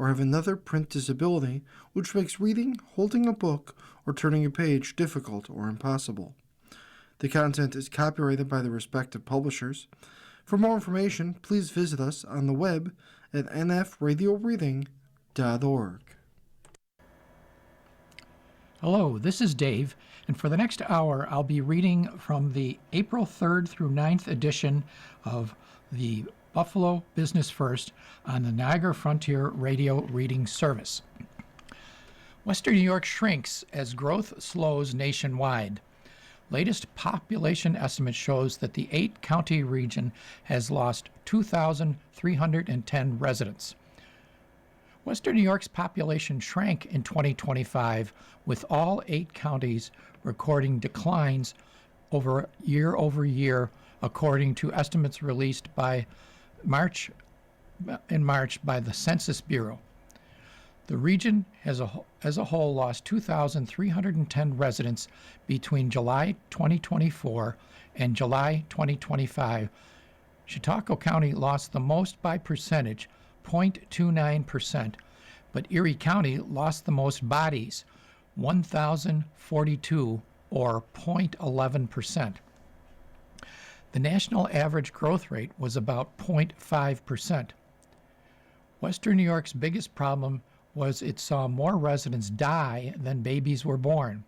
or have another print disability which makes reading, holding a book, or turning a page difficult or impossible. The content is copyrighted by the respective publishers. For more information, please visit us on the web at nfradioreading.org. Hello, this is Dave, and for the next hour I'll be reading from the April 3rd through 9th edition of the Buffalo Business First on the Niagara Frontier Radio Reading Service. Western New York shrinks as growth slows nationwide. Latest population estimate shows that the 8-county region has lost 2,310 residents. Western New York's population shrank in 2025, with all 8 counties recording declines over year, according to estimates released by March by the Census Bureau. The region as a whole lost 2,310 residents between July 2024 and July 2025. Chautauqua County lost the most by percentage, 0.29%, but Erie County lost the most bodies, 1,042, or 0.11%. The national average growth rate was about 0.5%. Western New York's biggest problem was it saw more residents die than babies were born.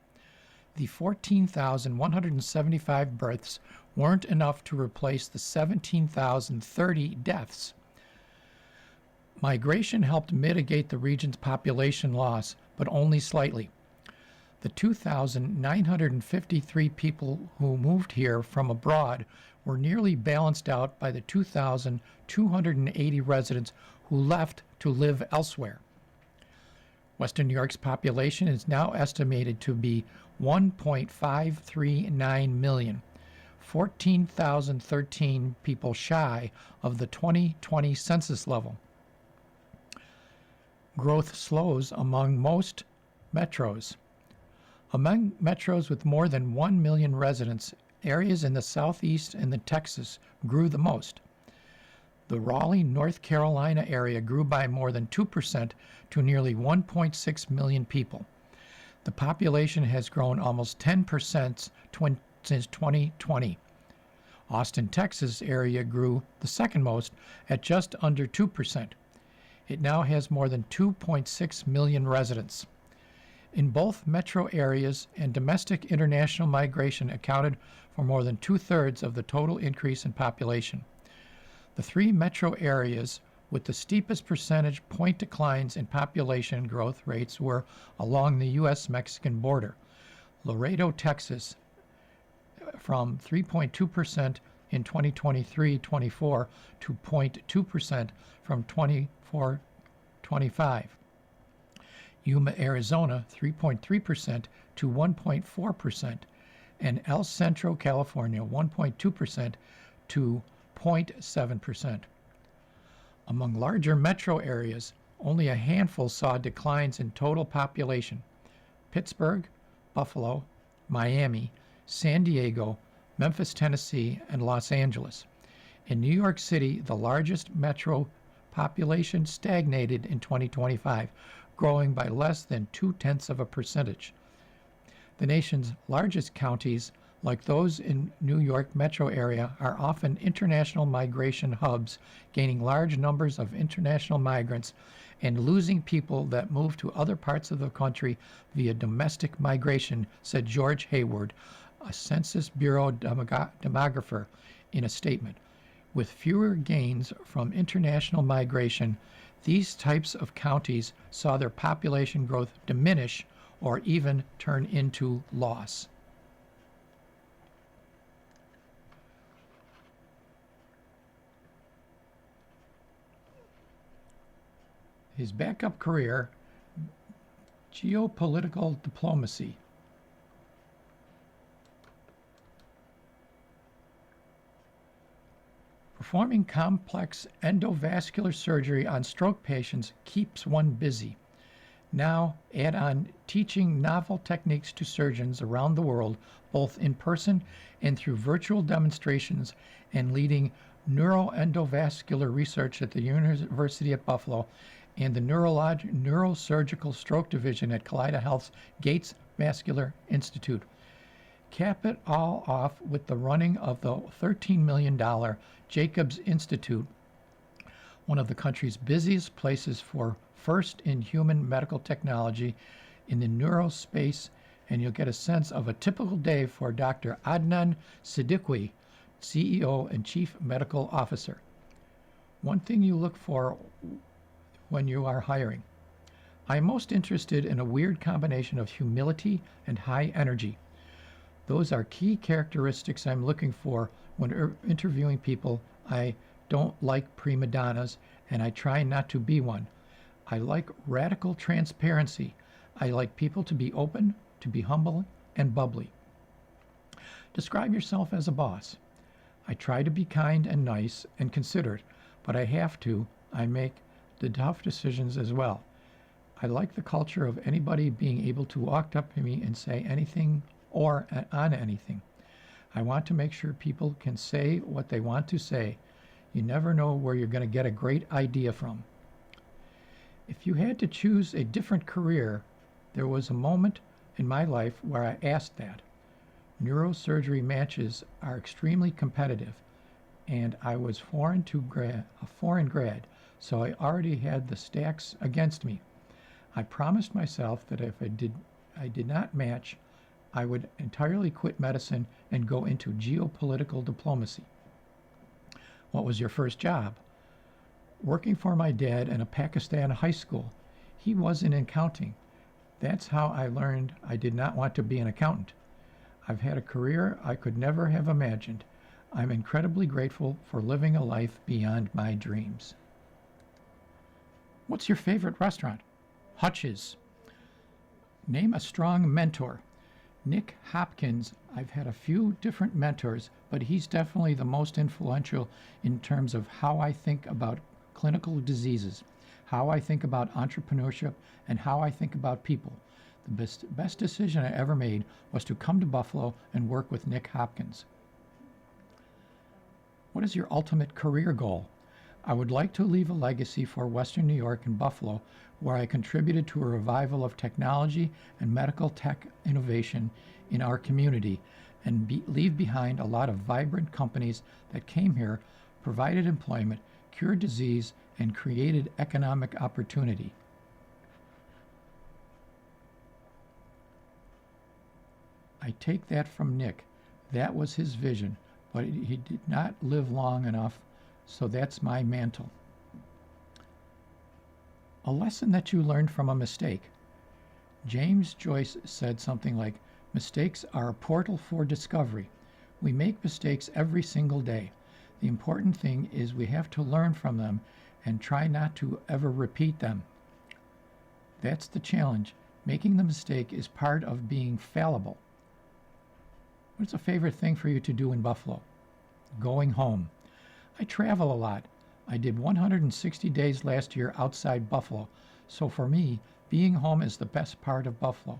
The 14,175 births weren't enough to replace the 17,030 deaths. Migration helped mitigate the region's population loss, but only slightly. The 2,953 people who moved here from abroad were nearly balanced out by the 2,280 residents who left to live elsewhere. Western New York's population is now estimated to be 1.539 million, 14,013 people shy of the 2020 census level. Growth slows among most metros. Among metros with more than 1 million residents, areas in the Southeast and the Texas grew the most. The Raleigh, North Carolina area grew by more than 2% to nearly 1.6 million people. The population has grown almost 10% since 2020. Austin, Texas area grew the second most at just under 2%. It now has more than 2.6 million residents. In both metro areas, and domestic international migration accounted for more than 2/3 of the total increase in population. The 3 metro areas with the steepest percentage point declines in population growth rates were along the U.S.-Mexican border. Laredo, Texas, from 3.2% in 2023-24 to 0.2% from 24-25. Yuma, Arizona, 3.3% to 1.4%, and El Centro, California, 1.2% to 0.7%. Among larger metro areas, only a handful saw declines in total population. Pittsburgh, Buffalo, Miami, San Diego, Memphis, Tennessee, and Los Angeles. In New York City, the largest metro population stagnated in 2025, growing by less than 0.2%. The nation's largest counties, like those in New York metro area, are often international migration hubs, gaining large numbers of international migrants and losing people that move to other parts of the country via domestic migration, said George Hayward, a Census Bureau demographer, in a statement. With fewer gains from international migration, these types of counties saw their population growth diminish or even turn into loss. His backup career, geopolitical diplomacy. Performing complex endovascular surgery on stroke patients keeps one busy. Now add on teaching novel techniques to surgeons around the world, both in person and through virtual demonstrations, and leading neuroendovascular research at the University at Buffalo, and the Neurosurgical Stroke Division at Kaleida Health's Gates Vascular Institute. Cap it all off with the running of the $13 million Jacobs Institute, one of the country's busiest places for first-in-human medical technology in the neurospace, and you'll get a sense of a typical day for Dr. Adnan Siddiqui, CEO and Chief Medical Officer. One thing you look for when you are hiring. I am most interested in a weird combination of humility and high energy. Those are key characteristics I'm looking for when interviewing people. I don't like prima donnas, and I try not to be one. I like radical transparency. I like people to be open, to be humble, and bubbly. Describe yourself as a boss. I try to be kind and nice and considerate, but I have to. I make the tough decisions as well. I like the culture of anybody being able to walk up to me and say anything or on anything. I want to make sure people can say what they want to say. You never know where you're going to get a great idea from. If you had to choose a different career, there was a moment in my life where I asked that. Neurosurgery matches are extremely competitive, and I was a foreign grad, so I already had the stacks against me. I promised myself that if I did not match, I would entirely quit medicine and go into geopolitical diplomacy. What was your first job? Working for my dad in a Pakistan high school. He was in accounting. That's how I learned I did not want to be an accountant. I've had a career I could never have imagined. I'm incredibly grateful for living a life beyond my dreams. What's your favorite restaurant? Hutch's. Name a strong mentor. Nick Hopkins. I've had a few different mentors, but he's definitely the most influential in terms of how I think about clinical diseases, how I think about entrepreneurship, and how I think about people. The best decision I ever made was to come to Buffalo and work with Nick Hopkins. What is your ultimate career goal? I would like to leave a legacy for Western New York and Buffalo, where I contributed to a revival of technology and medical tech innovation in our community, and leave behind a lot of vibrant companies that came here, provided employment, cured disease, and created economic opportunity. I take that from Nick. That was his vision, but he did not live long enough, so that's my mantle. A lesson that you learned from a mistake. James Joyce said something like, mistakes are a portal for discovery. We make mistakes every single day. The important thing is we have to learn from them and try not to ever repeat them. That's the challenge. Making the mistake is part of being fallible. What's a favorite thing for you to do in Buffalo? Going home. I travel a lot. I did 160 days last year outside Buffalo, so for me, being home is the best part of Buffalo.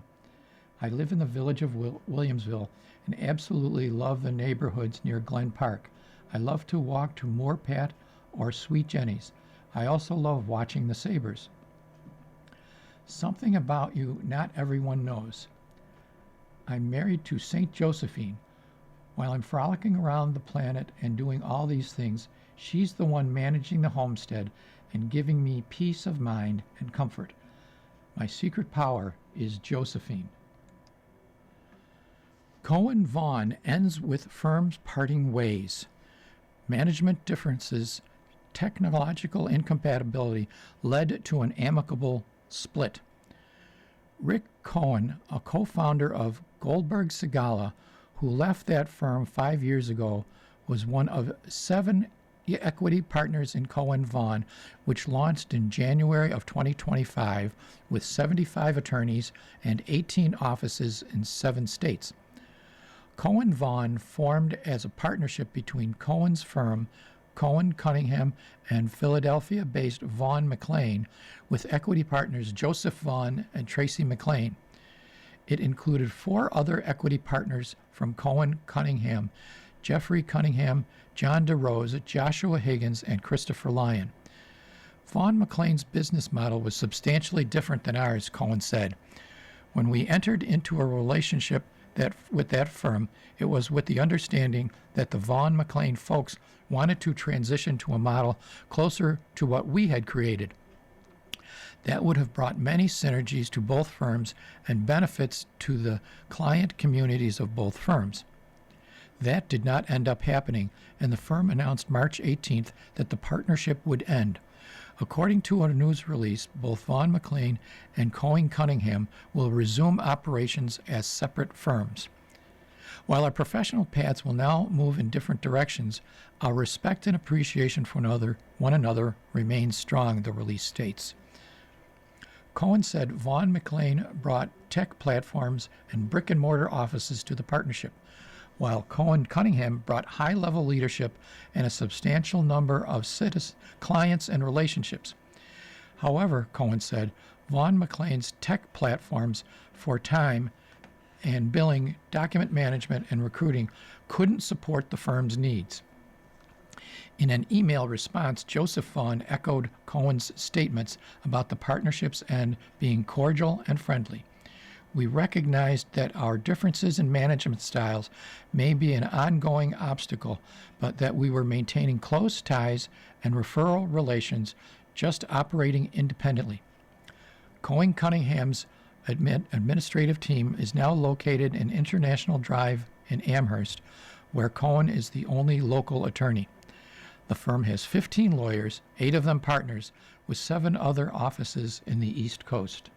I live in the village of Williamsville and absolutely love the neighborhoods near Glen Park. I love to walk to Moorpat or Sweet Jenny's. I also love watching the Sabres. Something about you not everyone knows. I'm married to St. Josephine. While I'm frolicking around the planet and doing all these things, she's the one managing the homestead and giving me peace of mind and comfort. My secret power is Josephine. Cohen Vaughn ends with firms parting ways. Management differences, technological incompatibility led to an amicable split. Rick Cohen, a co-founder of Goldberg Segalla, who left that firm 5 years ago, was one of 7 equity partners in Cohen Vaughn, which launched in January of 2025 with 75 attorneys and 18 offices in 7 states. Cohen Vaughn formed as a partnership between Cohen's firm, Cohen Cunningham, and Philadelphia-based Vaughn McLean, with equity partners Joseph Vaughn and Tracy McLean. It included 4 other equity partners from Cohen Cunningham: Jeffrey Cunningham, John DeRose, Joshua Higgins, and Christopher Lyon. Vaughn McLean's business model was substantially different than ours, Cohen said. When we entered into a relationship with that firm, it was with the understanding that the Vaughn McLean folks wanted to transition to a model closer to what we had created. That would have brought many synergies to both firms and benefits to the client communities of both firms. That did not end up happening, and the firm announced March 18th that the partnership would end. According to a news release, both Vaughn McLean and Cohen Cunningham will resume operations as separate firms. While our professional paths will now move in different directions, our respect and appreciation for one another remains strong, the release states. Cohen said Vaughn McLean brought tech platforms and brick-and-mortar offices to the partnership, while Cohen Cunningham brought high-level leadership and a substantial number of clients and relationships. However, Cohen said, Vaughn McLean's tech platforms for time and billing, document management, and recruiting couldn't support the firm's needs. In an email response, Joseph Vaughn echoed Cohen's statements about the partnerships and being cordial and friendly. We recognized that our differences in management styles may be an ongoing obstacle, but that we were maintaining close ties and referral relations, just operating independently. Cohen Cunningham's administrative team is now located in International Drive in Amherst, where Cohen is the only local attorney. The firm has 15 lawyers, 8 of them partners, with 7 other offices in the East Coast.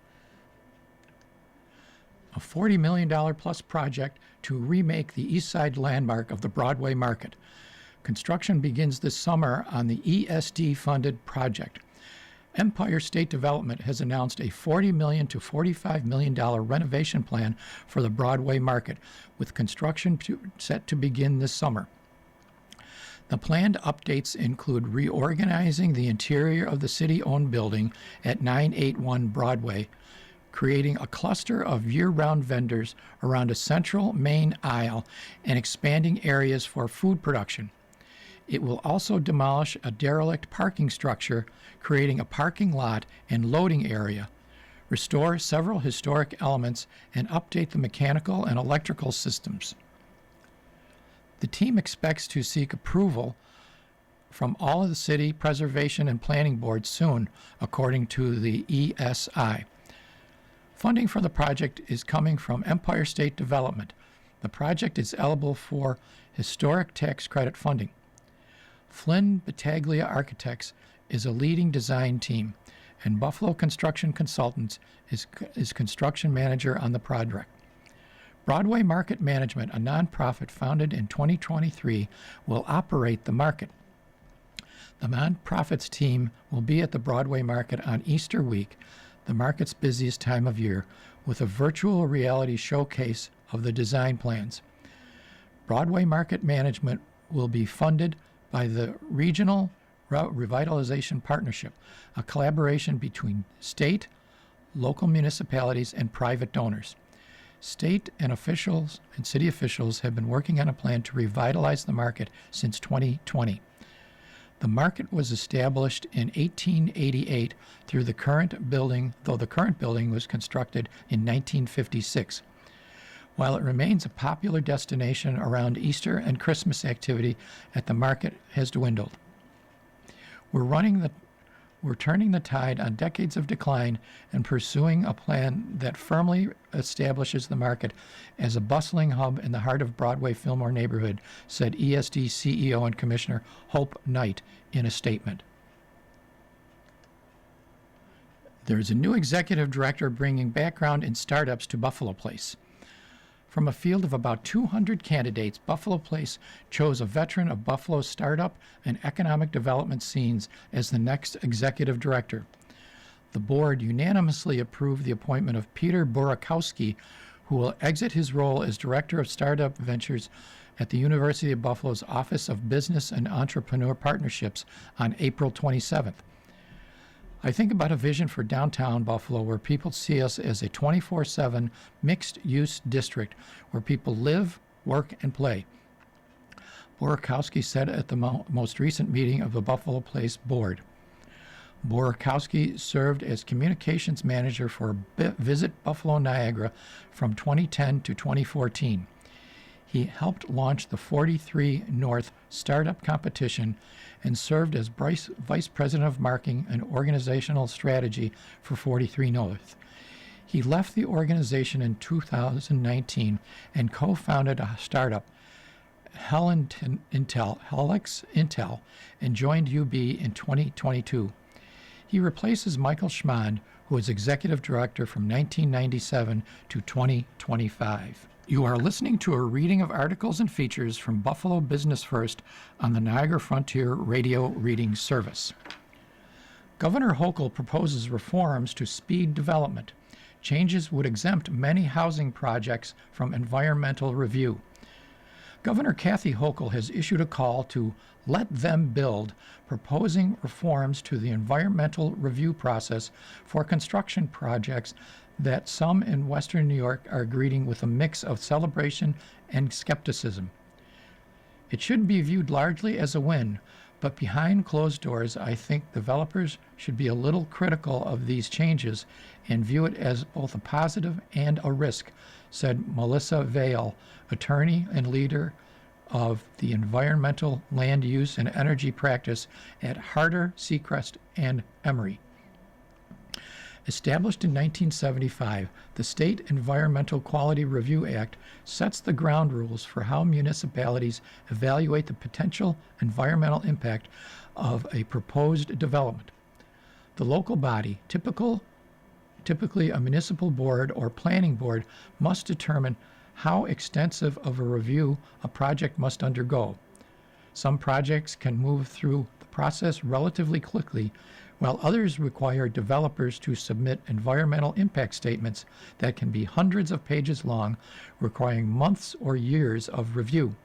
A $40 million plus project to remake the East Side landmark of the Broadway Market. Construction begins this summer on the ESD-funded project. Empire State Development has announced a $40 million to $45 million renovation plan for the Broadway Market, with construction set to begin this summer. The planned updates include reorganizing the interior of the city-owned building at 981 Broadway, creating a cluster of year-round vendors around a central main aisle, and expanding areas for food production. It will also demolish a derelict parking structure, creating a parking lot and loading area, restore several historic elements, and update the mechanical and electrical systems. The team expects to seek approval from all of the city preservation and planning boards soon, according to the ESI. Funding for the project is coming from Empire State Development. The project is eligible for historic tax credit funding. Flynn Battaglia Architects is a leading design team, and Buffalo Construction Consultants is construction manager on the project. Broadway Market Management, a nonprofit founded in 2023, will operate the market. The nonprofit's team will be at the Broadway Market on Easter week, the market's busiest time of year, with a virtual reality showcase of the design plans. Broadway Market Management will be funded by the Regional Revitalization Partnership, a collaboration between state, local municipalities, and private donors. State and officials and city officials have been working on a plan to revitalize the market since 2020. The market was established in 1888 through the current building, though the current building was constructed in 1956. While it remains a popular destination around Easter and Christmas, activity at the market has dwindled. We're turning the tide on decades of decline and pursuing a plan that firmly establishes the market as a bustling hub in the heart of Broadway Fillmore neighborhood, said ESD CEO and Commissioner Hope Knight in a statement. There's a new executive director bringing background in startups to Buffalo Place. From a field of about 200 candidates, Buffalo Place chose a veteran of Buffalo's startup and economic development scenes as the next executive director. The board unanimously approved the appointment of Peter Borokowski, who will exit his role as director of startup ventures at the University of Buffalo's Office of Business and Entrepreneur Partnerships on April 27th. I think about a vision for downtown Buffalo where people see us as a 24/7 mixed-use district where people live, work, and play. Borokowski said at the most recent meeting of the Buffalo Place Board. Borkowski served as communications manager for Visit Buffalo Niagara from 2010 to 2014. He helped launch the 43 North Startup Competition and served as Vice President of Marketing and Organizational Strategy for 43 North. He left the organization in 2019 and co-founded a startup, Helix Intel, and joined UB in 2022. He replaces Michael Schmand, who was executive director from 1997 to 2025. You are listening to a reading of articles and features from Buffalo Business First on the Niagara Frontier Radio Reading Service. Governor Hochul proposes reforms to speed development. Changes would exempt many housing projects from environmental review. Governor Kathy Hochul has issued a call to let them build, proposing reforms to the environmental review process for construction projects that some in Western New York are greeting with a mix of celebration and skepticism. It should be viewed largely as a win, but behind closed doors, I think developers should be a little critical of these changes and view it as both a positive and a risk, said Melissa Vale, attorney and leader of the environmental land use and energy practice at Harder, Seacrest, and Emery. Established in 1975, the State Environmental Quality Review Act sets the ground rules for how municipalities evaluate the potential environmental impact of a proposed development. The local body, typically a municipal board or planning board, must determine how extensive of a review a project must undergo. Some projects can move through the process relatively quickly, while others require developers to submit environmental impact statements that can be hundreds of pages long, requiring months or years of review.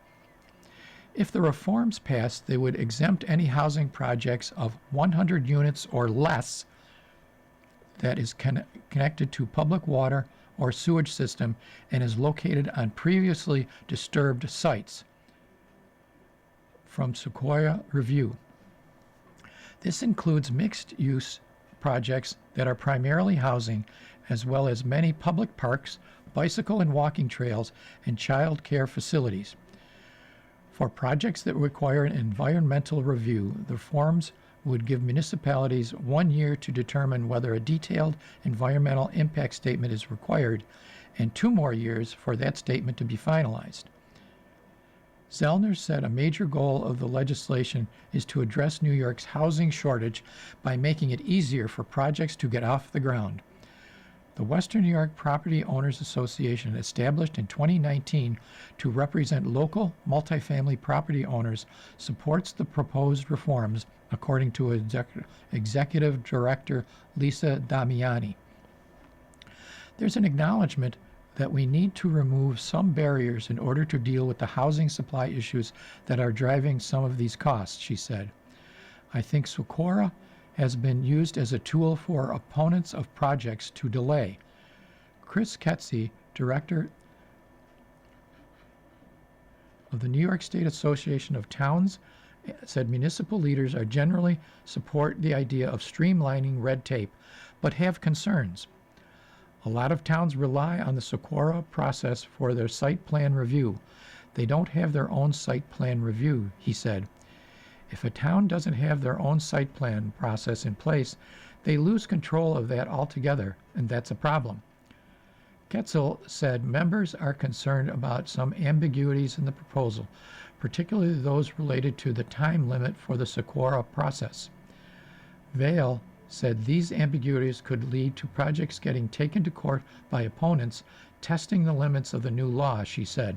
If the reforms pass, they would exempt any housing projects of 100 units or less that is connected to public water or sewage system and is located on previously disturbed sites. From Sequoia Review. This includes mixed-use projects that are primarily housing, as well as many public parks, bicycle and walking trails, and child care facilities. For projects that require an environmental review, the reforms would give municipalities 1 year to determine whether a detailed environmental impact statement is required, and 2 more years for that statement to be finalized. Zellner said a major goal of the legislation is to address New York's housing shortage by making it easier for projects to get off the ground. The Western New York Property Owners Association, established in 2019 to represent local multifamily property owners, supports the proposed reforms, according to Executive Director Lisa Damiani. There's an acknowledgement that we need to remove some barriers in order to deal with the housing supply issues that are driving some of these costs, she said. I think SOCORA has been used as a tool for opponents of projects to delay. Chris Ketsey, director of the New York State Association of Towns, said municipal leaders are generally support the idea of streamlining red tape, but have concerns. A lot of towns rely on the SOCORA process for their site plan review. They don't have their own site plan review, he said. If a town doesn't have their own site plan process in place, they lose control of that altogether, and that's a problem. Ketzel said members are concerned about some ambiguities in the proposal, particularly those related to the time limit for the SOCORA process. Vale said these ambiguities could lead to projects getting taken to court by opponents testing the limits of the new law, she said.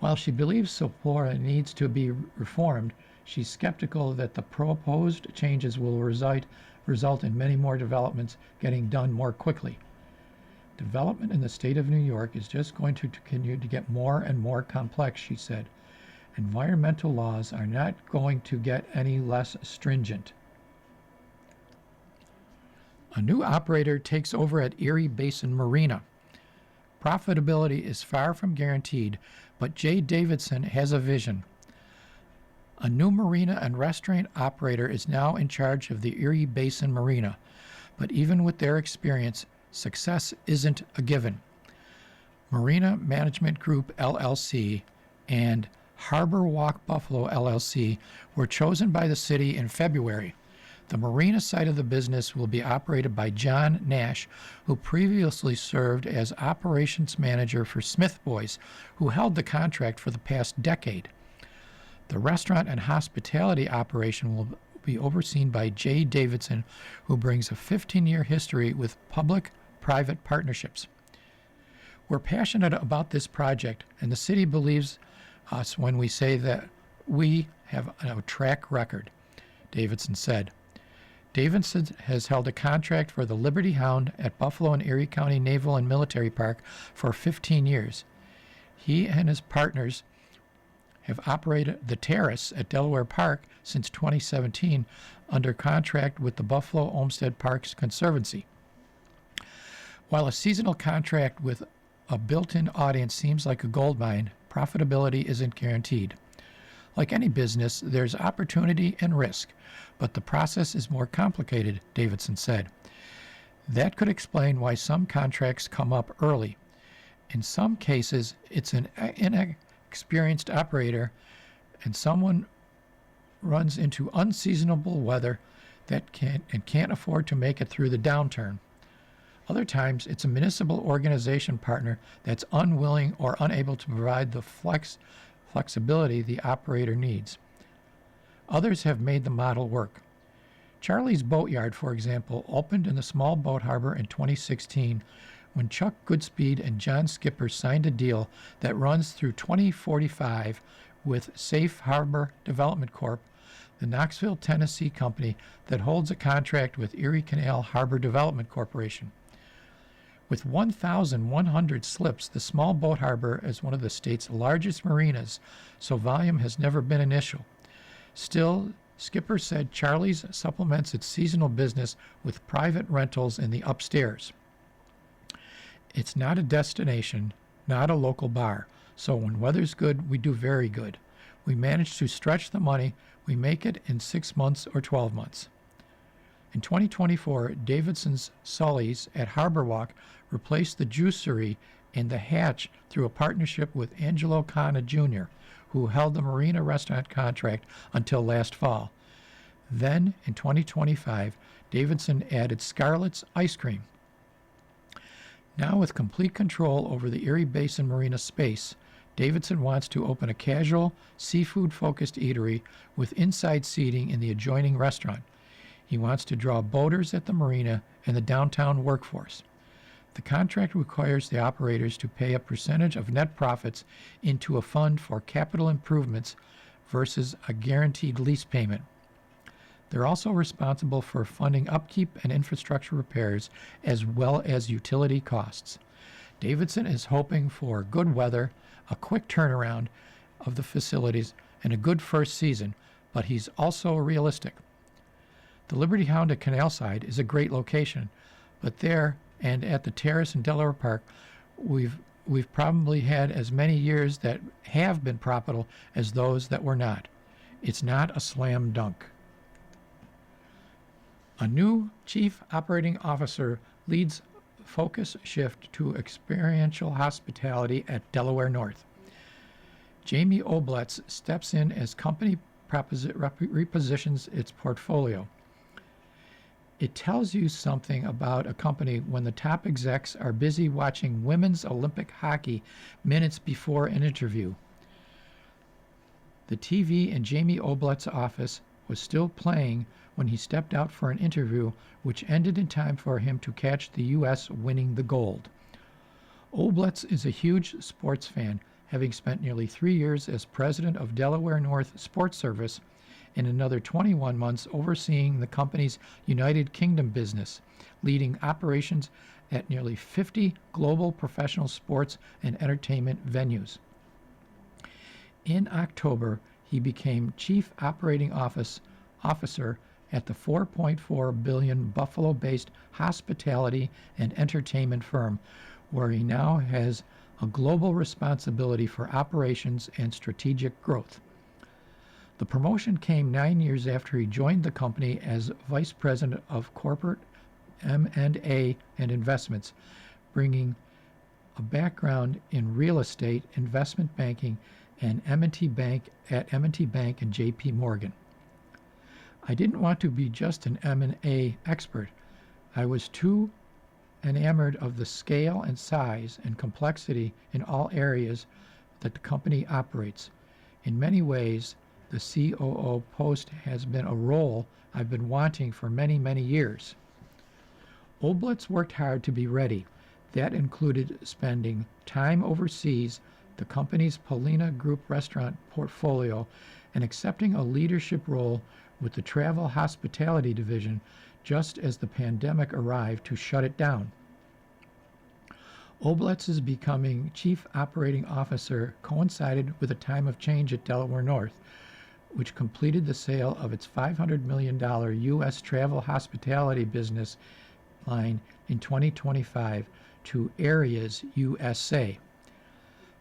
While she believes SOCORA needs to be reformed, she's skeptical that the proposed changes will result in many more developments getting done more quickly. Development in the state of New York is just going to continue to get more and more complex, she said. Environmental laws are not going to get any less stringent. A new operator takes over at Erie Basin Marina. Profitability is far from guaranteed, but Jay Davidson has a vision. A new marina and restaurant operator is now in charge of the Erie Basin Marina, but even with their experience, success isn't a given. Marina Management Group LLC and Harbor Walk Buffalo LLC were chosen by the city in February. The marina side of the business will be operated by John Nash, who previously served as operations manager for Smith Boys, who held the contract for the past decade. The restaurant and hospitality operation will be overseen by Jay Davidson, who brings a 15-year history with public-private partnerships. We're passionate about this project, and the city believes us when we say that we have a track record, Davidson said. Davidson has held a contract for the Liberty Hound at Buffalo and Erie County Naval and Military Park for 15 years. He and his partners have operated the Terrace at Delaware Park since 2017 under contract with the Buffalo Olmsted Parks Conservancy. While a seasonal contract with a built-in audience seems like a goldmine, profitability isn't guaranteed. Like any business, there's opportunity and risk, but the process is more complicated, Davidson said. That could explain why some contracts come up early. In some cases, it's an inexperienced operator and someone runs into unseasonable weather that can't afford to make it through the downturn. Other times, it's a municipal organization partner that's unwilling or unable to provide the flexibility the operator needs. Others have made the model work. Charlie's Boatyard, for example, opened in the small boat harbor in 2016 when Chuck Goodspeed and John Skipper signed a deal that runs through 2045 with Safe Harbor Development Corp., the Knoxville, Tennessee company that holds a contract with Erie Canal Harbor Development Corporation. With 1,100 slips, the small boat harbor is one of the state's largest marinas, so volume has never been an issue. Still, Skipper said Charlie's supplements its seasonal business with private rentals in the upstairs. It's not a destination, not a local bar, so when weather's good, we do very good. We manage to stretch the money, we make it in 6 months or 12 months. In 2024, Davidson's Sully's at Harbor Walk replaced the Juicery and the Hatch through a partnership with Angelo Cana Jr., who held the marina restaurant contract until last fall. Then, in 2025, Davidson added Scarlett's Ice Cream. Now with complete control over the Erie Basin Marina space, Davidson wants to open a casual, seafood-focused eatery with inside seating in the adjoining restaurant. He wants to draw boaters at the marina and the downtown workforce. The contract requires the operators to pay a percentage of net profits into a fund for capital improvements versus a guaranteed lease payment. They're also responsible for funding upkeep and infrastructure repairs as well as utility costs. Davidson is hoping for good weather, a quick turnaround of the facilities, and a good first season, but he's also realistic. The Liberty Hound at Canalside is a great location, but there and at the Terrace in Delaware Park, we've probably had as many years that have been profitable as those that were not. It's not a slam dunk. A new chief operating officer leads focus shift to experiential hospitality at Delaware North. Jamie Obletz steps in as company repositions its portfolio. It tells you something about a company when the top execs are busy watching women's Olympic hockey minutes before an interview. The TV in Jamie Obletz's office was still playing when he stepped out for an interview, which ended in time for him to catch the U.S. winning the gold. Obletz is a huge sports fan, having spent nearly 3 years as president of Delaware North Sports Service and another 21 months overseeing the company's United Kingdom business, leading operations at nearly 50 global professional sports and entertainment venues. In October, he became Chief Operating Officer at the $4.4 billion Buffalo-based hospitality and entertainment firm, where he now has a global responsibility for operations and strategic growth. The promotion came 9 years after he joined the company as Vice President of Corporate M&A and Investments, bringing a background in real estate, investment banking, and M&T Bank and J.P. Morgan. I didn't want to be just an M&A expert. I was too enamored of the scale and size and complexity in all areas that the company operates. In many ways, the COO post has been a role I've been wanting for many, many years. Oblitz worked hard to be ready. That included spending time overseas, the company's Polina Group restaurant portfolio, and accepting a leadership role with the travel hospitality division just as the pandemic arrived to shut it down. Oblitz's becoming Chief Operating Officer coincided with a time of change at Delaware North, which completed the sale of its $500 million U.S. travel hospitality business line in 2025 to Areas USA.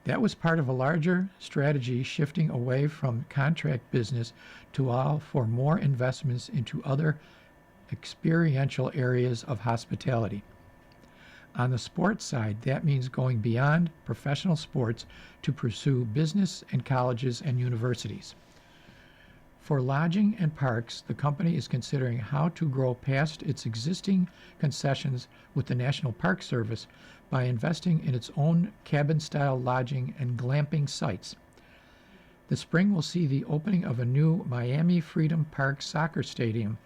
That was part of a larger strategy shifting away from contract business to allow for more investments into other experiential areas of hospitality. On the sports side, that means going beyond professional sports to pursue business and colleges and universities. For lodging and parks, the company is considering how to grow past its existing concessions with the National Park Service by investing in its own cabin-style lodging and glamping sites. The spring will see the opening of a new Miami Freedom Park soccer stadium,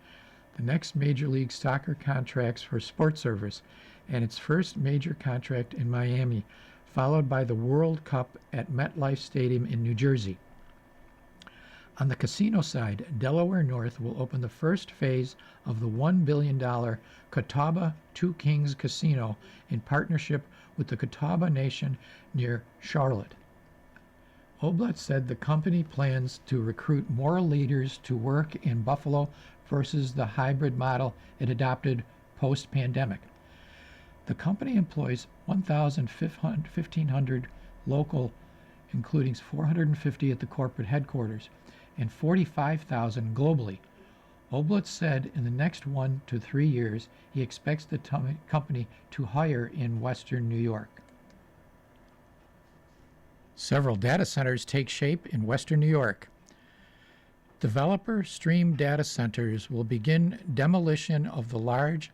the next Major League Soccer contracts for Sports Service, and its first major contract in Miami, followed by the World Cup at MetLife Stadium in New Jersey. On the casino side, Delaware North will open the first phase of the $1 billion Catawba Two Kings Casino in partnership with the Catawba Nation near Charlotte. Oblitz said the company plans to recruit more leaders to work in Buffalo versus the hybrid model it adopted post-pandemic. The company employs 1,500 local, including 450 at the corporate headquarters, and 45,000 globally. Oblitz said in the next 1 to 3 years, he expects the company to hire in Western New York. Several data centers take shape in Western New York. Developer Stream Data Centers will begin demolition of the large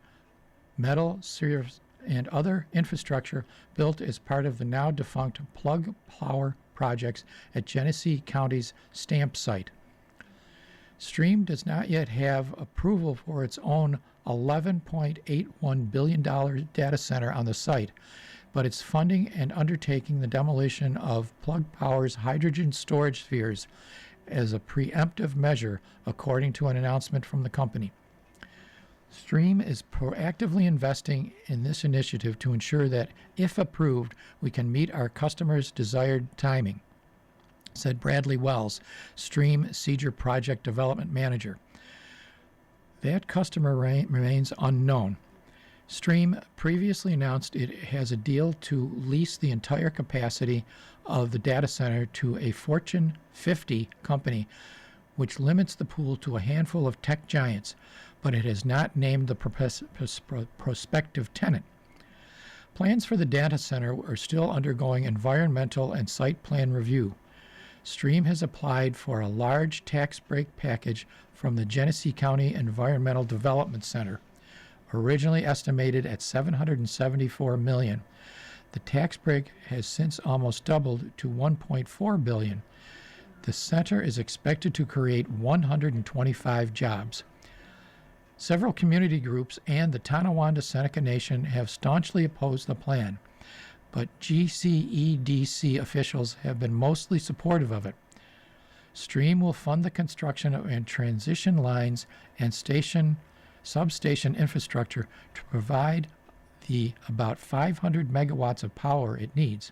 metal series and other infrastructure built as part of the now defunct Plug Power projects at Genesee County's Stamp site. Stream does not yet have approval for its own $11.81 billion data center on the site, but it's funding and undertaking the demolition of Plug Power's hydrogen storage spheres as a preemptive measure, according to an announcement from the company. Stream is proactively investing in this initiative to ensure that, if approved, we can meet our customers' desired timing, said Bradley Wells, Stream Seeger Project Development Manager. That customer remains unknown. Stream previously announced it has a deal to lease the entire capacity of the data center to a Fortune 50 company, which limits the pool to a handful of tech giants, but it has not named the prospective tenant. Plans for the data center are still undergoing environmental and site plan review. Stream has applied for a large tax break package from the Genesee County Environmental Development Center, originally estimated at $774 million. The tax break has since almost doubled to $1.4 billion. The center is expected to create 125 jobs. Several community groups and the Tonawanda Seneca Nation have staunchly opposed the plan, but GCEDC officials have been mostly supportive of it. Stream will fund the construction and transition lines and substation infrastructure to provide the about 500 megawatts of power it needs.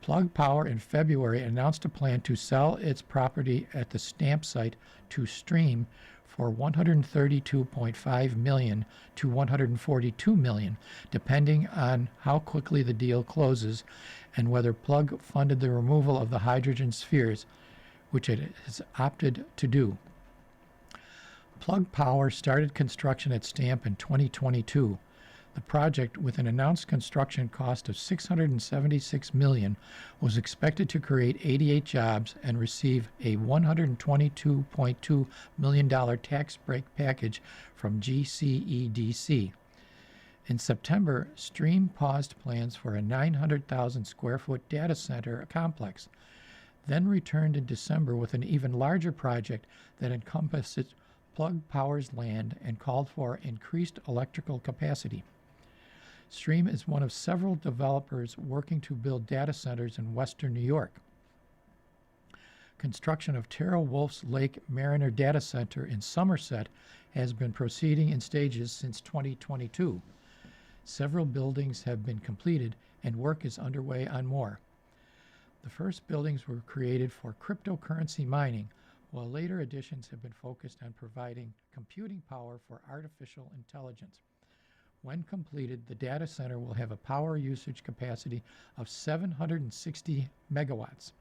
Plug Power in February announced a plan to sell its property at the Stamp site to Stream for $132.5 million to $142 million, depending on how quickly the deal closes and whether Plug funded the removal of the hydrogen spheres, which it has opted to do. Plug Power started construction at Stamp in 2022. The project, with an announced construction cost of $676 million, was expected to create 88 jobs and receive a $122.2 million tax break package from GCEDC. In September, Stream paused plans for a 900,000 square foot data center complex, then returned in December with an even larger project that encompassed Plug Power's land and called for increased electrical capacity. Stream is one of several developers working to build data centers in western New York. Construction of TeraWulf's Lake Mariner Data Center in Somerset has been proceeding in stages since 2022. Several buildings have been completed and work is underway on more. The first buildings were created for cryptocurrency mining, while later additions have been focused on providing computing power for artificial intelligence. When completed, the data center will have a power usage capacity of 760 megawatts.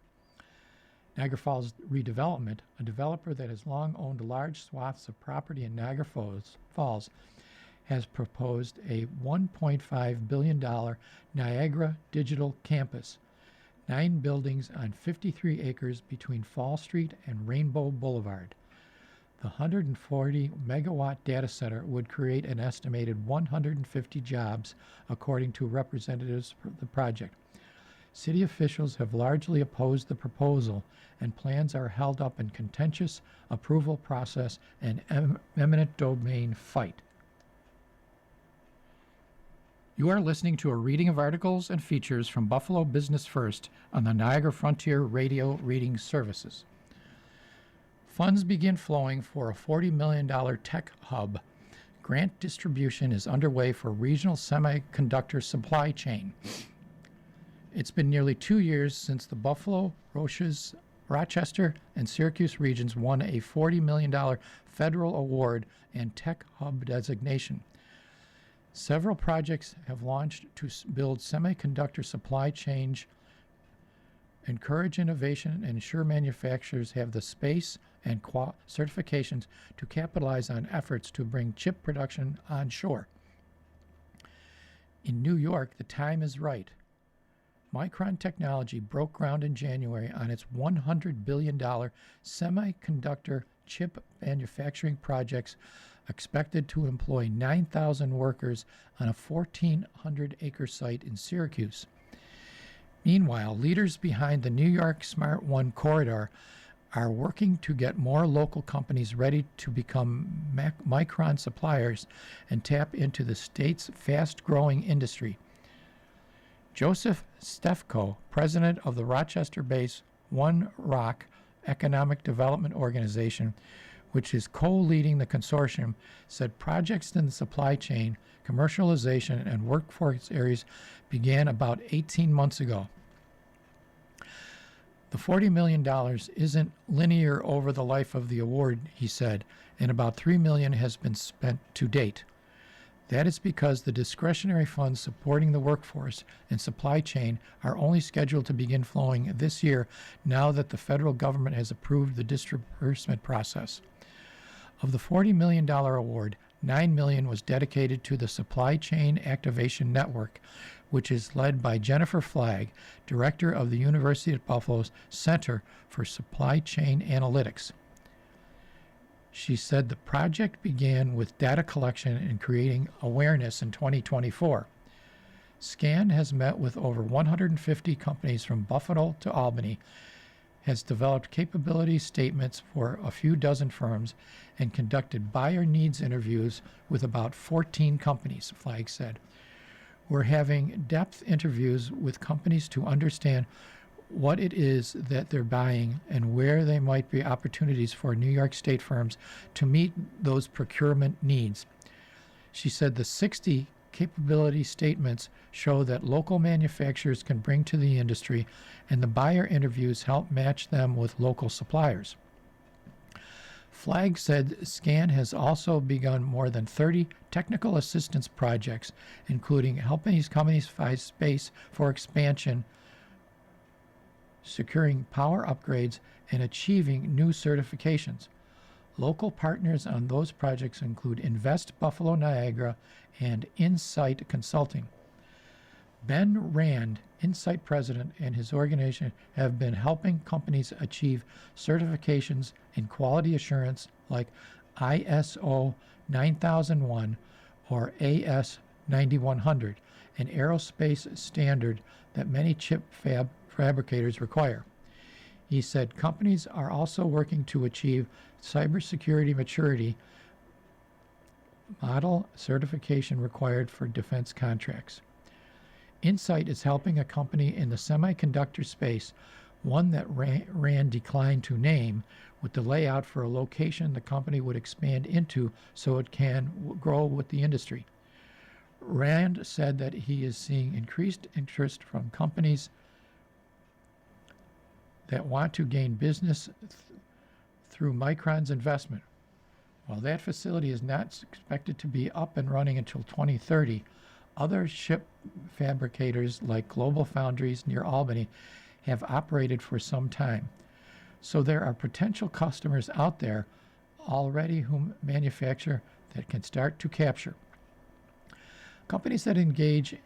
Niagara Falls Redevelopment, a developer that has long owned large swaths of property in Niagara Falls, has proposed a $1.5 billion Niagara Digital Campus, 9 buildings on 53 acres between Fall Street and Rainbow Boulevard. The 140 megawatt data center would create an estimated 150 jobs, according to representatives for the project. City officials have largely opposed the proposal, and plans are held up in contentious approval process and eminent domain fight. You are listening to a reading of articles and features from Buffalo Business First on the Niagara Frontier Radio Reading Services. Funds begin flowing for a $40 million tech hub. Grant distribution is underway for regional semiconductor supply chain. It's been nearly 2 years since the Buffalo, Rochester, and Syracuse regions won a $40 million federal award and tech hub designation. Several projects have launched to build semiconductor supply chain, encourage innovation, and ensure manufacturers have the space and certifications to capitalize on efforts to bring chip production onshore. In New York, the time is right. Micron Technology broke ground in January on its $100 billion semiconductor chip manufacturing projects expected to employ 9,000 workers on a 1,400-acre site in Syracuse. Meanwhile, leaders behind the New York Smart One corridor are working to get more local companies ready to become Micron suppliers and tap into the state's fast-growing industry. Joseph Stefko, president of the Rochester-based One Rock Economic Development Organization, which is co-leading the consortium, said projects in the supply chain, commercialization, and workforce areas began about 18 months ago. The $40 million isn't linear over the life of the award, he said, and about $3 million has been spent to date. That is because the discretionary funds supporting the workforce and supply chain are only scheduled to begin flowing this year, now that the federal government has approved the disbursement process. Of the $40 million award, $9 million was dedicated to the Supply Chain Activation Network, which is led by Jennifer Flagg, director of the University of Buffalo's Center for Supply Chain Analytics. She said the project began with data collection and creating awareness in 2024. SCAN has met with over 150 companies from Buffalo to Albany, has developed capability statements for a few dozen firms, and conducted buyer needs interviews with about 14 companies, Flagg said. We're having depth interviews with companies to understand what it is that they're buying and where there might be opportunities for New York State firms to meet those procurement needs. She said the 60 capability statements show that local manufacturers can bring to the industry, and the buyer interviews help match them with local suppliers. Flagg said SCAN has also begun more than 30 technical assistance projects, including helping these companies find space for expansion. securing power upgrades, and achieving new certifications. Local partners on those projects include Invest Buffalo Niagara and Insight Consulting. Ben Rand, Insight president, and his organization have been helping companies achieve certifications in quality assurance like ISO 9001 or AS 9100, an aerospace standard that many chip fabricators require. He said companies are also working to achieve cybersecurity maturity model certification required for defense contracts. Insight is helping a company in the semiconductor space, one that Rand declined to name, with the layout for a location the company would expand into so it can grow with the industry. Rand said that he is seeing increased interest from companies that want to gain business through Micron's investment. While that facility is not expected to be up and running until 2030, other chip fabricators like Global Foundries near Albany have operated for some time. So there are potential customers out there already who manufacture that can start to capture. Companies that engage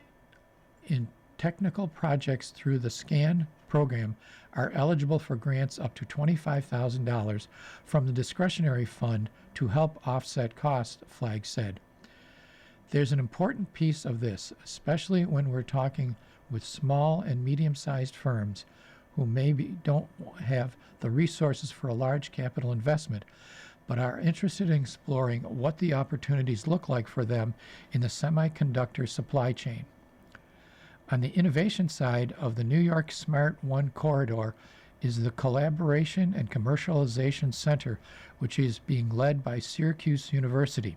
in technical projects through the SCAN program are eligible for grants up to $25,000 from the discretionary fund to help offset costs, Flagg said. There's an important piece of this, especially when we're talking with small and medium-sized firms who maybe don't have the resources for a large capital investment, but are interested in exploring what the opportunities look like for them in the semiconductor supply chain. On the innovation side of the New York Smart One Corridor is the Collaboration and Commercialization Center, which is being led by Syracuse University.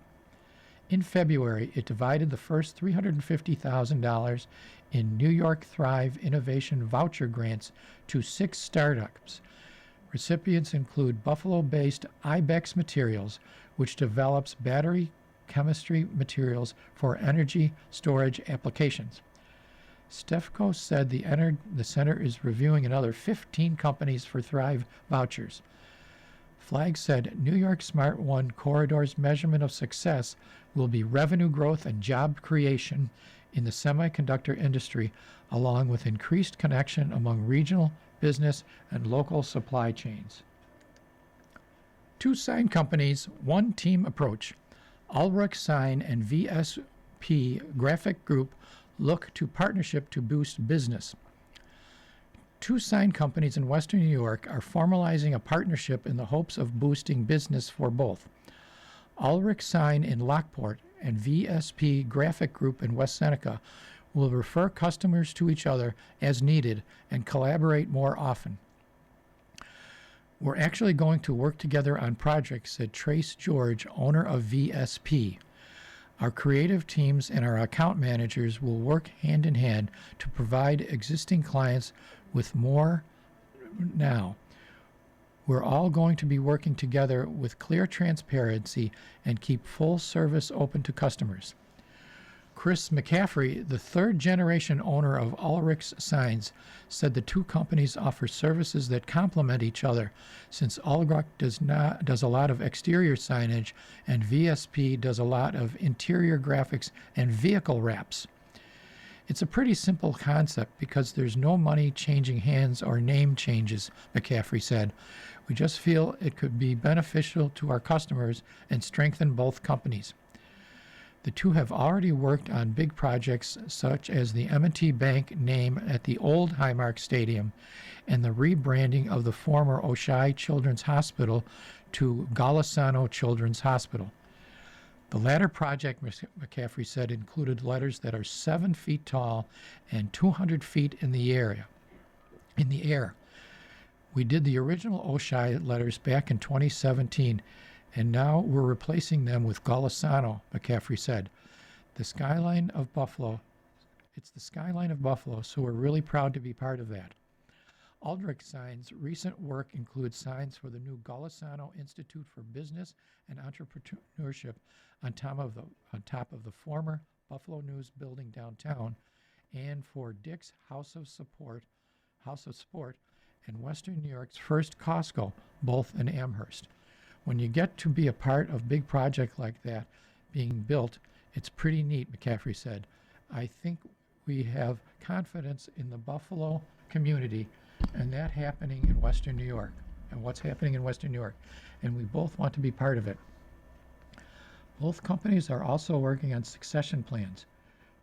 In February, it divided the first $350,000 in New York Thrive Innovation Voucher grants to 6 startups. Recipients include Buffalo-based IBEX Materials, which develops battery chemistry materials for energy storage applications. Stefco said the center is reviewing another 15 companies for Thrive vouchers. Flagg said New York Smart One Corridor's measurement of success will be revenue growth and job creation in the semiconductor industry, along with increased connection among regional business and local supply chains. 2 sign companies, 1 team approach. Ulrich Sign and VSP Graphic Group look to partnership to boost business. 2 sign companies in Western New York are formalizing a partnership in the hopes of boosting business for both. Ulrich Sign in Lockport and VSP Graphic Group in West Seneca will refer customers to each other as needed and collaborate more often. We're actually going to work together on projects, said Trace George, owner of VSP. Our creative teams and our account managers will work hand in hand to provide existing clients with more now. We're all going to be working together with clear transparency and keep full service open to customers. Chris McCaffrey, the 3rd-generation owner of Ulrich's Signs, said the 2 companies offer services that complement each other, since Ulrich does a lot of exterior signage and VSP does a lot of interior graphics and vehicle wraps. It's a pretty simple concept because there's no money changing hands or name changes, McCaffrey said. We just feel it could be beneficial to our customers and strengthen both companies. The 2 have already worked on big projects such as the M&T Bank name at the old Highmark Stadium and the rebranding of the former Oshai Children's Hospital to Golisano Children's Hospital. The latter project, McCaffrey said, included letters that are 7 feet tall and 200 feet in the air. We did the original Oshai letters back in 2017, and now we're replacing them with Golisano, McCaffrey said. It's the skyline of Buffalo, so we're really proud to be part of that. Ulrich Signs' recent work includes signs for the new Golisano Institute for Business and Entrepreneurship on top of the former Buffalo News building downtown, and for Dick's House of Sport, and Western New York's first Costco, both in Amherst. When you get to be a part of a big project like that being built, it's pretty neat, McCaffrey said. I think we have confidence in the Buffalo community and that happening in Western New York and what's happening in Western New York, and we both want to be part of it. Both companies are also working on succession plans.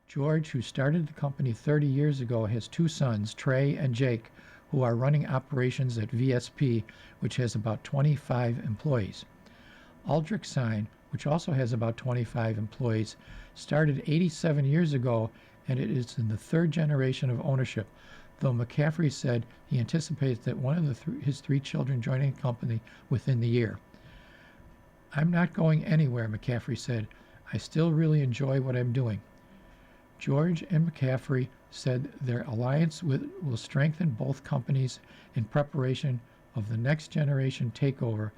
George, who started the company 30 years ago, has two sons, Trey and Jake, who are running operations at VSP, which has about 25 employees. Aldrich Sign, which also has about 25 employees, started 87 years ago, and it is in the third generation of ownership, though McCaffrey said he anticipates that one of his three children joining the company within the year. I'm not going anywhere, McCaffrey said. I still really enjoy what I'm doing. George and McCaffrey said their alliance will strengthen both companies in preparation of the next generation takeover,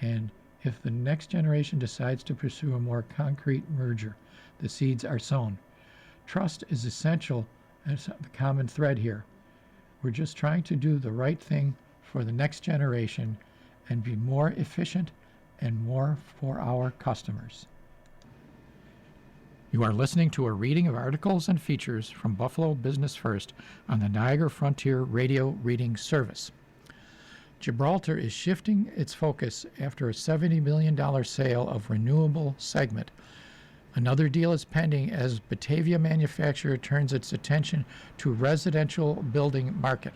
and if the next generation decides to pursue a more concrete merger, the seeds are sown. Trust is essential as the common thread here. We're just trying to do the right thing for the next generation and be more efficient and more for our customers. You are listening to a reading of articles and features from Buffalo Business First on the Niagara Frontier Radio Reading Service. Gibraltar is shifting its focus after a $70 million sale of renewable segment. Another deal is pending as Batavia manufacturer turns its attention to residential building market.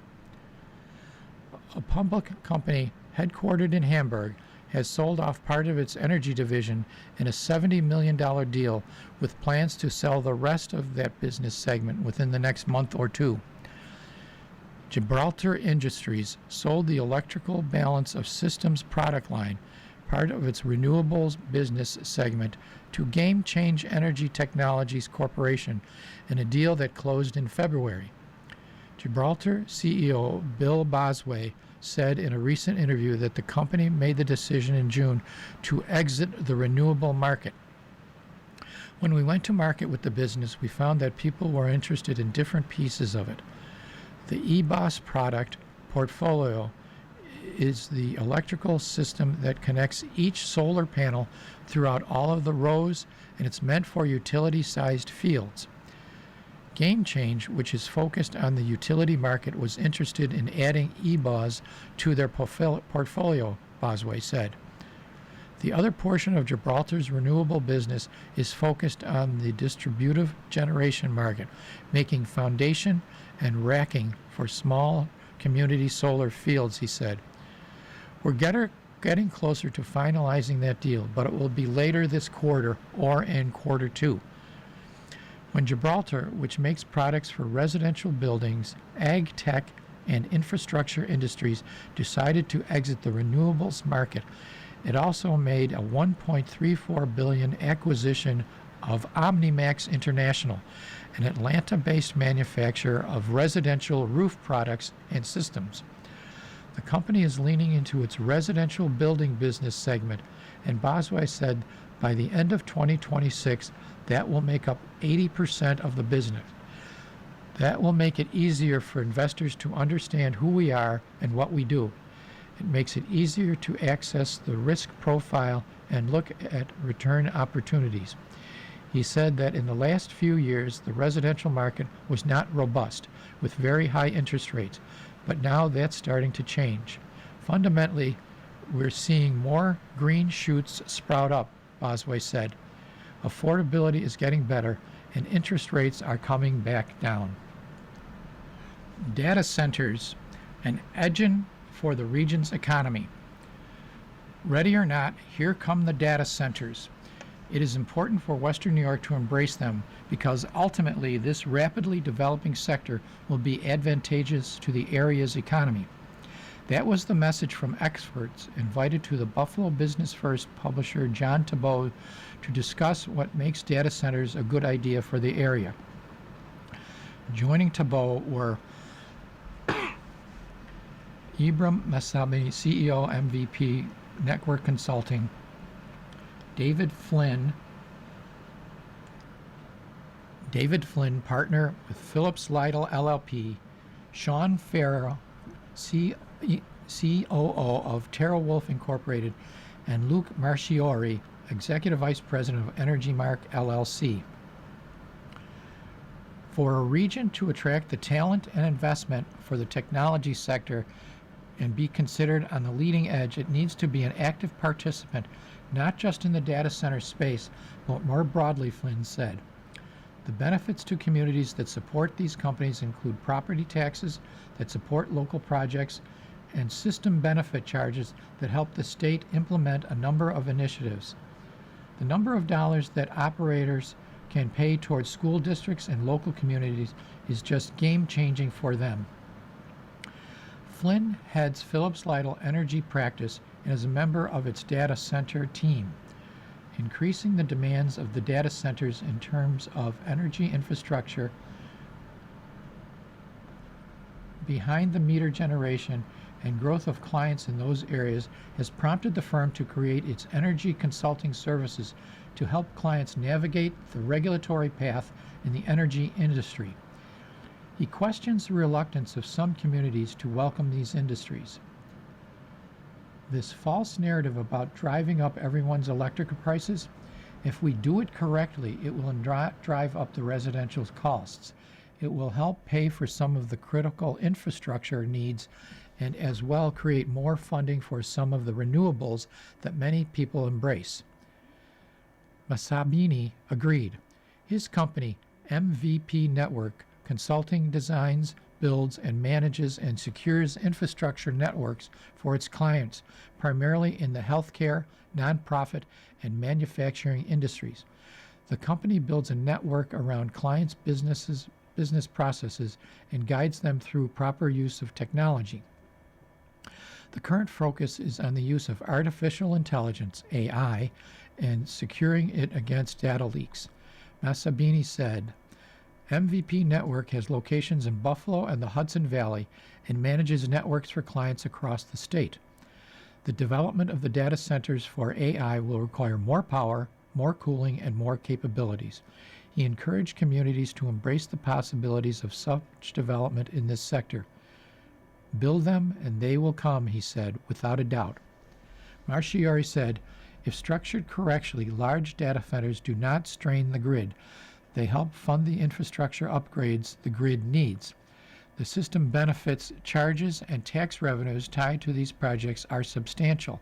A public company headquartered in Hamburg has sold off part of its energy division in a $70 million deal with plans to sell the rest of that business segment within the next month or two. Gibraltar Industries sold the electrical balance of systems product line, part of its renewables business segment, to Game Change Energy Technologies Corporation in a deal that closed in February. Gibraltar CEO Bill Bosway said in a recent interview that the company made the decision in June to exit the renewable market. When we went to market with the business, we found that people were interested in different pieces of it. The eBOS product portfolio is the electrical system that connects each solar panel throughout all of the rows, and it's meant for utility-sized fields. Game Change, which is focused on the utility market, was interested in adding eBOS to their portfolio, Bosway said. The other portion of Gibraltar's renewable business is focused on the distributive generation market, making foundation and racking for small community solar fields, he said. We're getting closer to finalizing that deal, but it will be later this quarter or in quarter two. When Gibraltar, which makes products for residential buildings, ag tech, and infrastructure industries, decided to exit the renewables market, it also made a $1.34 billion acquisition of OmniMax International, an Atlanta-based manufacturer of residential roof products and systems. The company is leaning into its residential building business segment, and Bosway said by the end of 2026, that will make up 80% of the business. That will make it easier for investors to understand who we are and what we do. It makes it easier to access the risk profile and look at return opportunities. He said that in the last few years, the residential market was not robust, with very high interest rates, but now that's starting to change. Fundamentally, we're seeing more green shoots sprout up, Bosway said. Affordability is getting better, and interest rates are coming back down. Data centers, an engine for the region's economy. Ready or not, here come the data centers. It is important for Western New York to embrace them because ultimately this rapidly developing sector will be advantageous to the area's economy. That was the message from experts invited to the Buffalo Business First publisher John Tabot to discuss what makes data centers a good idea for the area. Joining Tabot were Ibram Masabi, CEO, MVP, Network Consulting, David Flynn, partner with Phillips Lytle LLP, Sean Farrell, COO of TerraWolf Incorporated, and Luke Marchiori, Executive Vice President of Energy Mark LLC. For a region to attract the talent and investment for the technology sector and be considered on the leading edge, it needs to be an active participant, not just in the data center space, but more broadly, Flynn said. The benefits to communities that support these companies include property taxes that support local projects and system benefit charges that help the state implement a number of initiatives. The number of dollars that operators can pay towards school districts and local communities is just game-changing for them. Flynn heads Phillips Lytle Energy Practice and is a member of its data center team. Increasing the demands of the data centers in terms of energy infrastructure, behind-the-meter generation, and growth of clients in those areas has prompted the firm to create its energy consulting services to help clients navigate the regulatory path in the energy industry. He questions the reluctance of some communities to welcome these industries. This false narrative about driving up everyone's electric prices, if we do it correctly, it will drive up the residential costs. It will help pay for some of the critical infrastructure needs and as well create more funding for some of the renewables that many people embrace. Masabini agreed. His company, MVP Network Consulting, designs, builds, and manages and secures infrastructure networks for its clients, primarily in the healthcare, nonprofit, and manufacturing industries. The company builds a network around clients' business processes and guides them through proper use of technology. The current focus is on the use of artificial intelligence, AI, and securing it against data leaks. Masabini said, MVP Network has locations in Buffalo and the Hudson Valley and manages networks for clients across the state. The development of the data centers for AI will require more power, more cooling, and more capabilities. He encouraged communities to embrace the possibilities of such development in this sector. Build them and they will come, he said, without a doubt. Marchiori said, if structured correctly, large data centers do not strain the grid. They help fund the infrastructure upgrades the grid needs. The system benefits, charges, and tax revenues tied to these projects are substantial.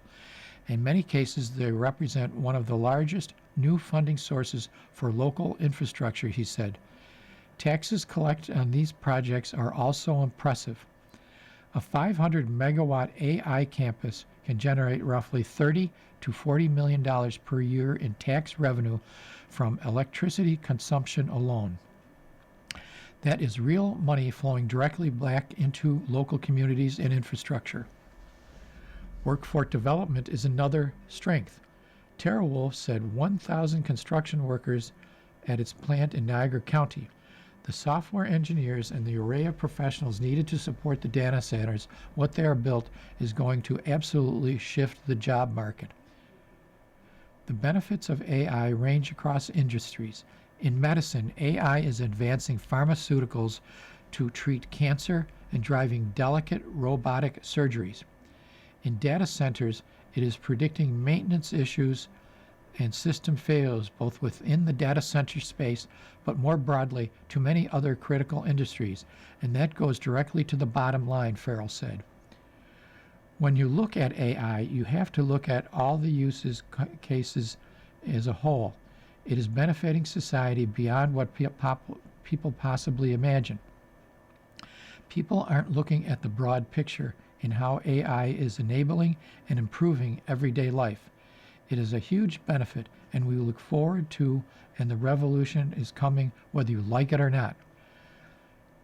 In many cases, they represent one of the largest new funding sources for local infrastructure, he said. Taxes collected on these projects are also impressive. A 500 megawatt AI campus can generate roughly $30 to $40 million per year in tax revenue from electricity consumption alone. That is real money flowing directly back into local communities and infrastructure. Workforce development is another strength. TerraWolf said 1,000 construction workers at its plant in Niagara County. The software engineers and the array of professionals needed to support the data centers, what they are built, is going to absolutely shift the job market. The benefits of AI range across industries. In medicine, AI is advancing pharmaceuticals to treat cancer and driving delicate robotic surgeries. In data centers, it is predicting maintenance issues and system failures both within the data center space, but more broadly to many other critical industries, and that goes directly to the bottom line, Farrell said. When you look at AI, you have to look at all the cases as a whole. It is benefiting society beyond what people possibly imagine. People aren't looking at the broad picture in how AI is enabling and improving everyday life. It is a huge benefit, and we look forward to, and the revolution is coming whether you like it or not.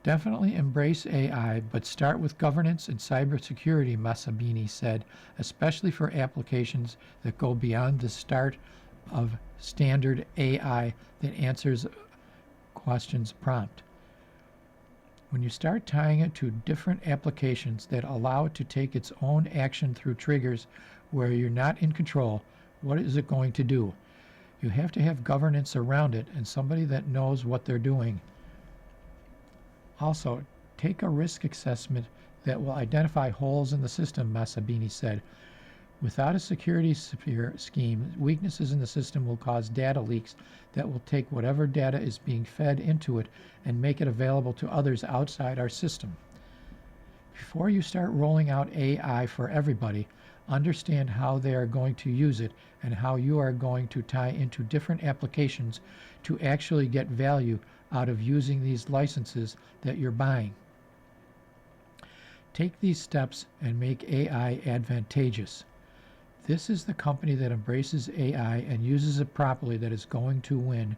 Definitely embrace AI, but start with governance and cybersecurity, Masabini said, especially for applications that go beyond the start of standard AI that answers questions prompt. When you start tying it to different applications that allow it to take its own action through triggers where you're not in control, what is it going to do? You have to have governance around it and somebody that knows what they're doing. Also, take a risk assessment that will identify holes in the system, Masabini said. Without a security scheme, weaknesses in the system will cause data leaks that will take whatever data is being fed into it and make it available to others outside our system. Before you start rolling out AI for everybody, understand how they are going to use it and how you are going to tie into different applications to actually get value out of using these licenses that you're buying. Take these steps and make AI advantageous. This is the company that embraces AI and uses it properly that is going to win,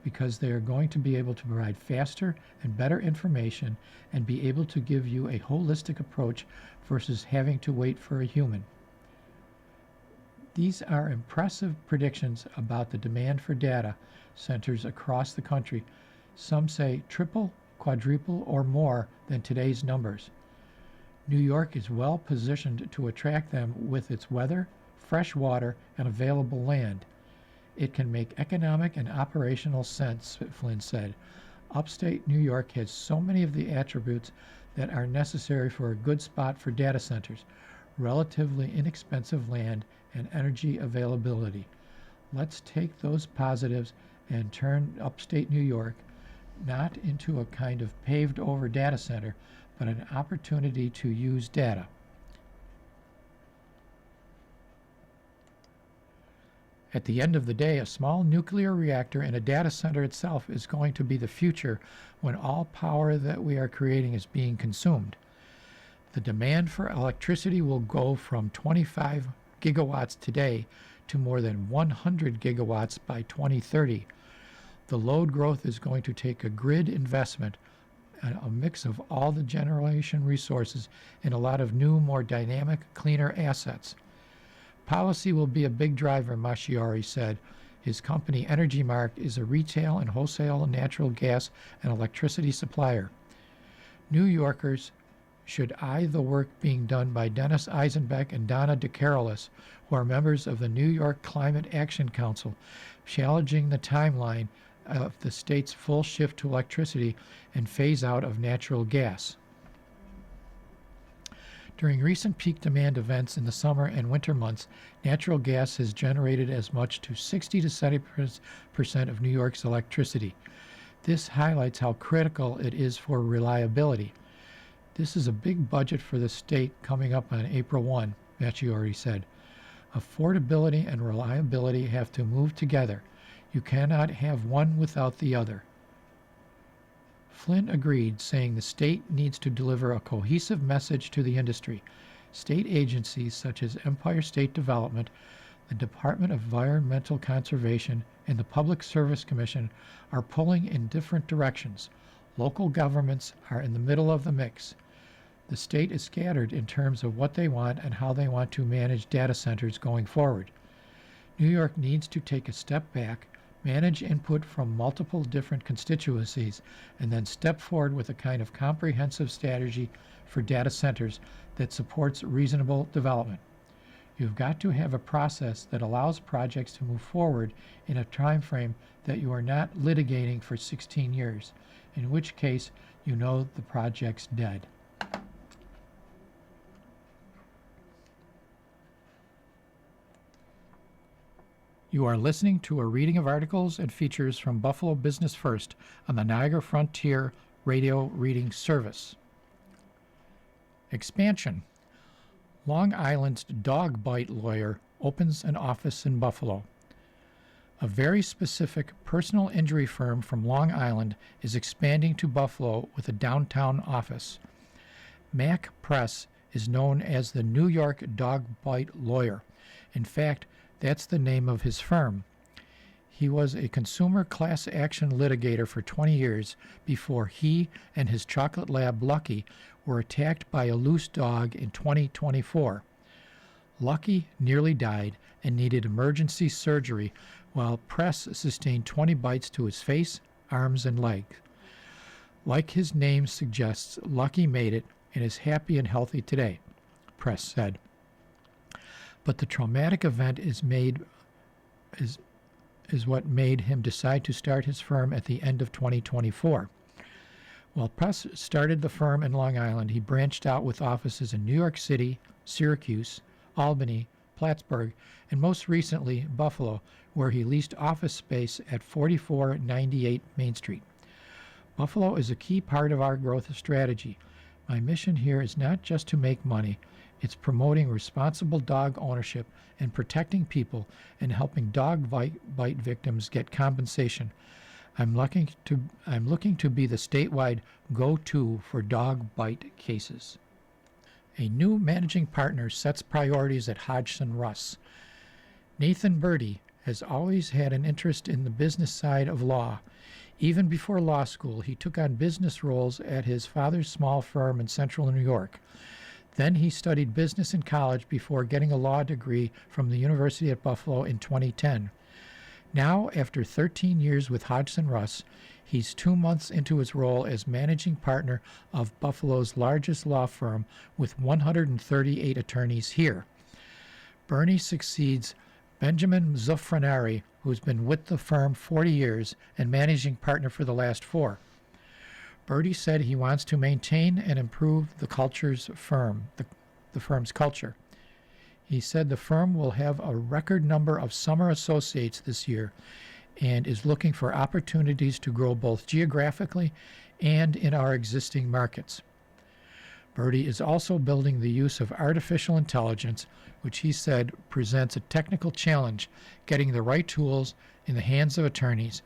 because they are going to be able to provide faster and better information and be able to give you a holistic approach versus having to wait for a human. These are impressive predictions about the demand for data centers across the country. Some say triple, quadruple, or more than today's numbers. New York is well positioned to attract them with its weather, fresh water, and available land. It can make economic and operational sense, Flynn said. Upstate New York has so many of the attributes that are necessary for a good spot for data centers: relatively inexpensive land and energy availability. Let's take those positives and turn upstate New York not into a kind of paved over data center, but an opportunity to use data. At the end of the day, a small nuclear reactor in a data center itself is going to be the future when all power that we are creating is being consumed. The demand for electricity will go from 25 gigawatts today to more than 100 gigawatts by 2030. The load growth is going to take a grid investment, a mix of all the generation resources, and a lot of new, more dynamic, cleaner assets. Policy will be a big driver, Masciari said. His company, Energy Mark, is a retail and wholesale natural gas and electricity supplier. New Yorkers should eye the work being done by Dennis Eisenbeck and Donna DeCarolis, who are members of the New York Climate Action Council, challenging the timeline of the state's full shift to electricity and phase out of natural gas. During recent peak demand events in the summer and winter months, natural gas has generated as much to 60 to 70% of New York's electricity. This highlights how critical it is for reliability. This is a big budget for the state coming up on April 1, Masciari said. Affordability and reliability have to move together. You cannot have one without the other. Flynn agreed, saying the state needs to deliver a cohesive message to the industry. State agencies such as Empire State Development, the Department of Environmental Conservation, and the Public Service Commission are pulling in different directions. Local governments are in the middle of the mix. The state is scattered in terms of what they want and how they want to manage data centers going forward. New York needs to take a step back, manage input from multiple different constituencies, and then step forward with a kind of comprehensive strategy for data centers that supports reasonable development. You've got to have a process that allows projects to move forward in a time frame that you are not litigating for 16 years, in which case you know the project's dead. You are listening to a reading of articles and features from Buffalo Business First on the Niagara Frontier Radio Reading Service. Expansion. Long Island's dog bite lawyer opens an office in Buffalo. A very specific personal injury firm from Long Island is expanding to Buffalo with a downtown office. Mac Press is known as the New York dog bite lawyer. In fact, that's the name of his firm. He was a consumer class action litigator for 20 years before he and his chocolate lab Lucky were attacked by a loose dog in 2024. Lucky nearly died and needed emergency surgery, while Press sustained 20 bites to his face, arms, and legs. Like his name suggests, Lucky made it and is happy and healthy today, Press said. But the traumatic event is what made him decide to start his firm at the end of 2024. While Press started the firm in Long Island, he branched out with offices in New York City, Syracuse, Albany, Plattsburgh, and most recently Buffalo, where he leased office space at 4498 Main Street. Buffalo is a key part of our growth strategy. My mission here is not just to make money, it's promoting responsible dog ownership and protecting people and helping dog bite victims get compensation. I'm looking to be the statewide go-to for dog bite cases. A new managing partner sets priorities at Hodgson Russ. Nathan Birdie has always had an interest in the business side of law. Even before law school, he took on business roles at his father's small firm in central New York. Then he studied business in college before getting a law degree from the University at Buffalo in 2010. Now, after 13 years with Hodgson Russ, he's 2 months into his role as managing partner of Buffalo's largest law firm with 138 attorneys here. Bernie succeeds Benjamin Zuffranari, who's been with the firm 40 years and managing partner for the last 4. Bertie said he wants to maintain and improve the firm's culture. He said the firm will have a record number of summer associates this year and is looking for opportunities to grow both geographically and in our existing markets. Bertie is also building the use of artificial intelligence, which he said presents a technical challenge getting the right tools in the hands of attorneys,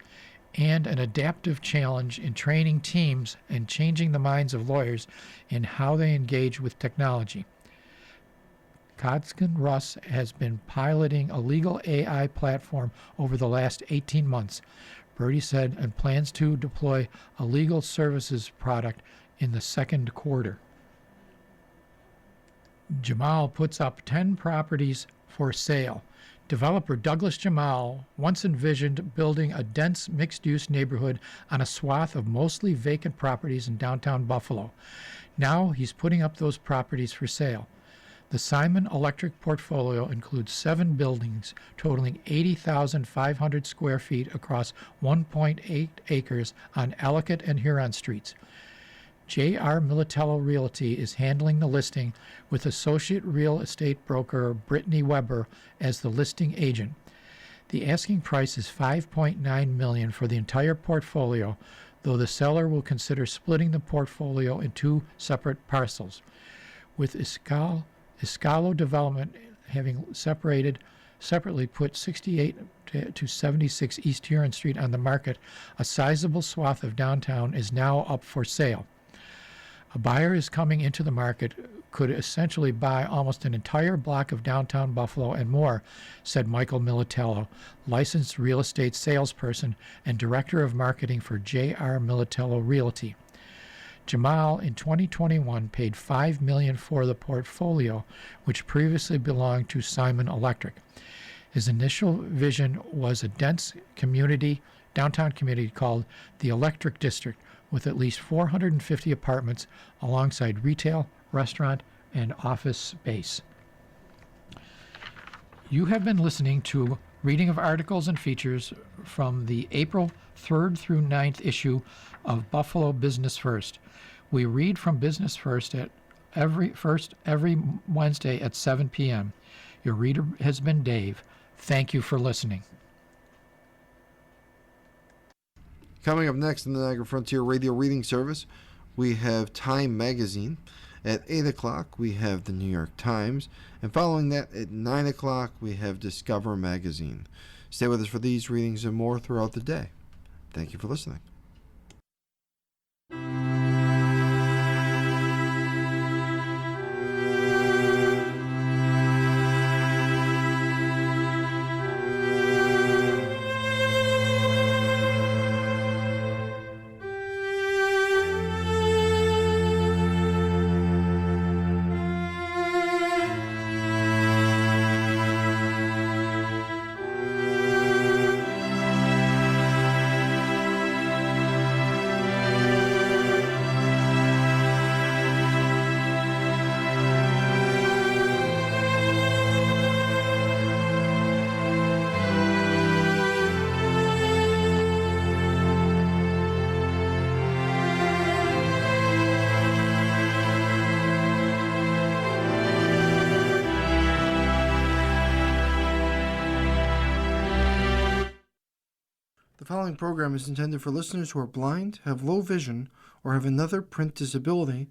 and an adaptive challenge in training teams and changing the minds of lawyers in how they engage with technology. Hodgson Russ has been piloting a legal AI platform over the last 18 months, Bertie said, and plans to deploy a legal services product in the second quarter. Jamal puts up 10 properties for sale. Developer Douglas Jamal once envisioned building a dense mixed-use neighborhood on a swath of mostly vacant properties in downtown Buffalo. Now he's putting up those properties for sale. The Simon Electric portfolio includes 7 buildings totaling 80,500 square feet across 1.8 acres on Ellicott and Huron Streets. J.R. Militello Realty is handling the listing with associate real estate broker Brittany Weber as the listing agent. The asking price is $5.9 million for the entire portfolio, though the seller will consider splitting the portfolio in 2 separate parcels. With Escalo Development having separately put 68 to 76 East Huron Street on the market, a sizable swath of downtown is now up for sale. A buyer is coming into the market, could essentially buy almost an entire block of downtown Buffalo and more, said Michael Militello, licensed real estate salesperson and director of marketing for J.R. Militello Realty. Jamal, in 2021, paid $5 million for the portfolio, which previously belonged to Simon Electric. His initial vision was a dense downtown community called the Electric District, with at least 450 apartments alongside retail, restaurant, and office space. You have been listening to reading of articles and features from the April 3rd through 9th issue of Buffalo Business First. We read from Business First every Wednesday at 7 p.m. Your reader has been Dave. Thank you for listening. Coming up next in the Niagara Frontier Radio Reading Service, we have Time Magazine. At 8 o'clock, we have the New York Times. And following that, at 9 o'clock, we have Discover Magazine. Stay with us for these readings and more throughout the day. Thank you for listening. following program is intended for listeners who are blind, have low vision, or have another print disability